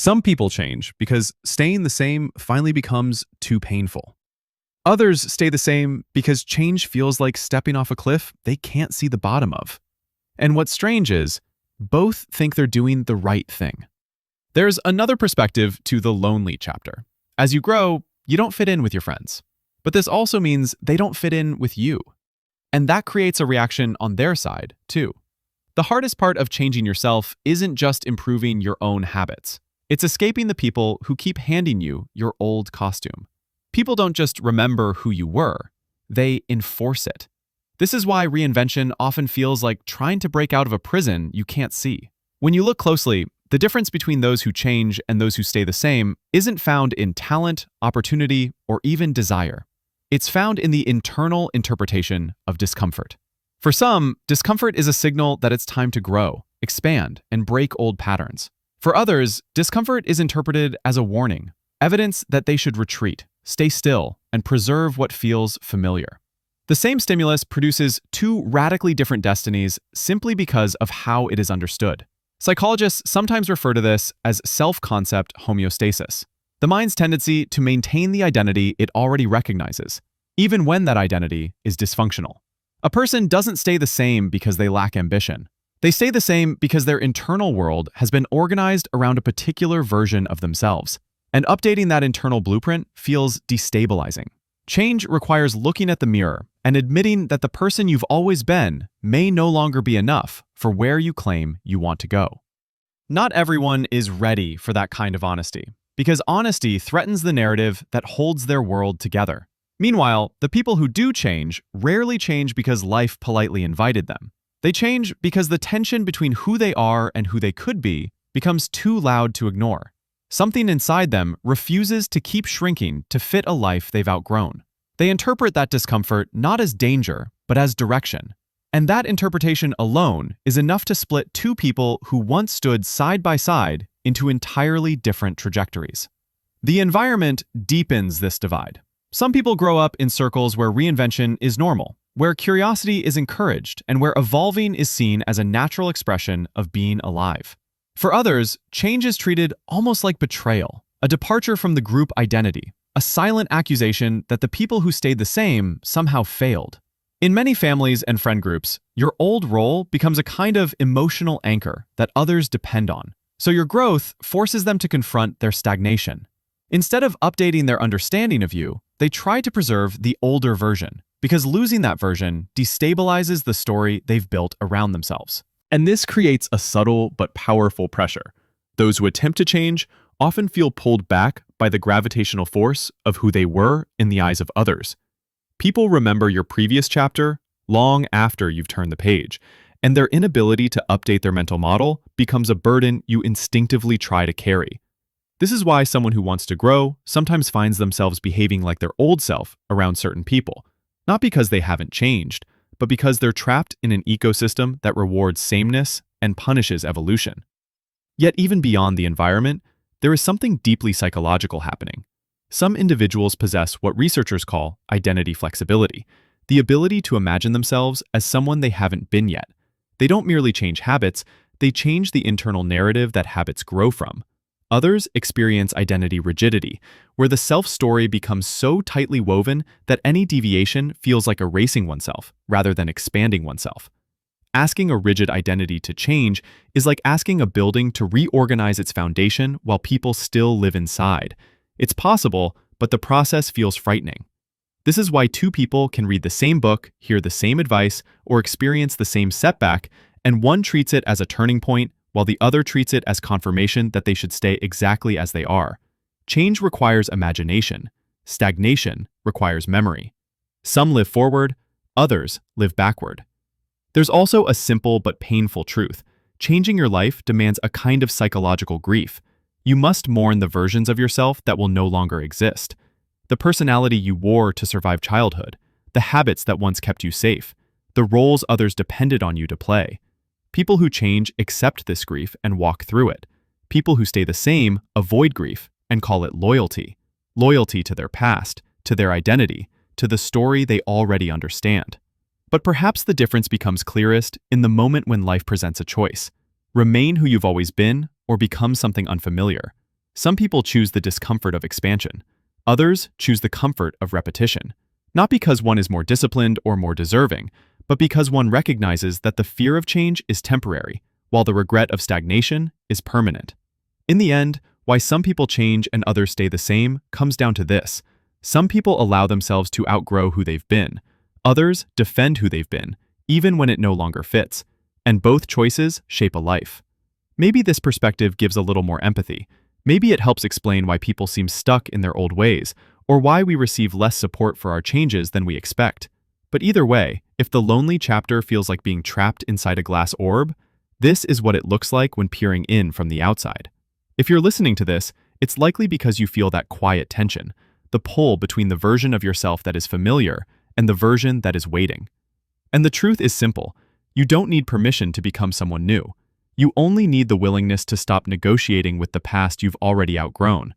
Some people change because staying the same finally becomes too painful. Others stay the same because change feels like stepping off a cliff they can't see the bottom of. And what's strange is, both think they're doing the right thing. There's another perspective to the lonely chapter. As you grow, you don't fit in with your friends. But this also means they don't fit in with you. And that creates a reaction on their side, too. The hardest part of changing yourself isn't just improving your own habits. It's escaping the people who keep handing you your old costume. People don't just remember who you were, they enforce it. This is why reinvention often feels like trying to break out of a prison you can't see. When you look closely, the difference between those who change and those who stay the same isn't found in talent, opportunity, or even desire. It's found in the internal interpretation of discomfort. For some, discomfort is a signal that it's time to grow, expand, and break old patterns. For others, discomfort is interpreted as a warning, evidence that they should retreat, stay still, and preserve what feels familiar. The same stimulus produces two radically different destinies simply because of how it is understood. Psychologists sometimes refer to this as self-concept homeostasis, the mind's tendency to maintain the identity it already recognizes, even when that identity is dysfunctional. A person doesn't stay the same because they lack ambition. They stay the same because their internal world has been organized around a particular version of themselves, and updating that internal blueprint feels destabilizing. Change requires looking at the mirror and admitting that the person you've always been may no longer be enough for where you claim you want to go. Not everyone is ready for that kind of honesty, because honesty threatens the narrative that holds their world together. Meanwhile, the people who do change rarely change because life politely invited them. They change because the tension between who they are and who they could be becomes too loud to ignore. Something inside them refuses to keep shrinking to fit a life they've outgrown. They interpret that discomfort not as danger, but as direction. And that interpretation alone is enough to split two people who once stood side by side into entirely different trajectories. The environment deepens this divide. Some people grow up in circles where reinvention is normal, where curiosity is encouraged, and where evolving is seen as a natural expression of being alive. For others, change is treated almost like betrayal, a departure from the group identity, a silent accusation that the people who stayed the same somehow failed. In many families and friend groups, your old role becomes a kind of emotional anchor that others depend on, so your growth forces them to confront their stagnation. Instead of updating their understanding of you, they try to preserve the older version, because losing that version destabilizes the story they've built around themselves. And this creates a subtle but powerful pressure. Those who attempt to change often feel pulled back by the gravitational force of who they were in the eyes of others. People remember your previous chapter long after you've turned the page, and their inability to update their mental model becomes a burden you instinctively try to carry. This is why someone who wants to grow sometimes finds themselves behaving like their old self around certain people, not because they haven't changed, but because they're trapped in an ecosystem that rewards sameness and punishes evolution. Yet even beyond the environment, there is something deeply psychological happening. Some individuals possess what researchers call identity flexibility, the ability to imagine themselves as someone they haven't been yet. They don't merely change habits, they change the internal narrative that habits grow from. Others experience identity rigidity, where the self-story becomes so tightly woven that any deviation feels like erasing oneself rather than expanding oneself. Asking a rigid identity to change is like asking a building to reorganize its foundation while people still live inside. It's possible, but the process feels frightening. This is why two people can read the same book, hear the same advice, or experience the same setback, and one treats it as a turning point while the other treats it as confirmation that they should stay exactly as they are. Change requires imagination. Stagnation requires memory. Some live forward, others live backward. There's also a simple but painful truth. Changing your life demands a kind of psychological grief. You must mourn the versions of yourself that will no longer exist. The personality you wore to survive childhood, the habits that once kept you safe, the roles others depended on you to play. People who change accept this grief and walk through it. People who stay the same avoid grief and call it loyalty. Loyalty to their past, to their identity, to the story they already understand. But perhaps the difference becomes clearest in the moment when life presents a choice. Remain who you've always been or become something unfamiliar. Some people choose the discomfort of expansion. Others choose the comfort of repetition. Not because one is more disciplined or more deserving, but because one recognizes that the fear of change is temporary, while the regret of stagnation is permanent. In the end, why some people change and others stay the same comes down to this. Some people allow themselves to outgrow who they've been. Others defend who they've been, even when it no longer fits. And both choices shape a life. Maybe this perspective gives a little more empathy. Maybe it helps explain why people seem stuck in their old ways, or why we receive less support for our changes than we expect. But either way, if the lonely chapter feels like being trapped inside a glass orb, this is what it looks like when peering in from the outside. If you're listening to this, it's likely because you feel that quiet tension, the pull between the version of yourself that is familiar and the version that is waiting. And the truth is simple. You don't need permission to become someone new. You only need the willingness to stop negotiating with the past you've already outgrown.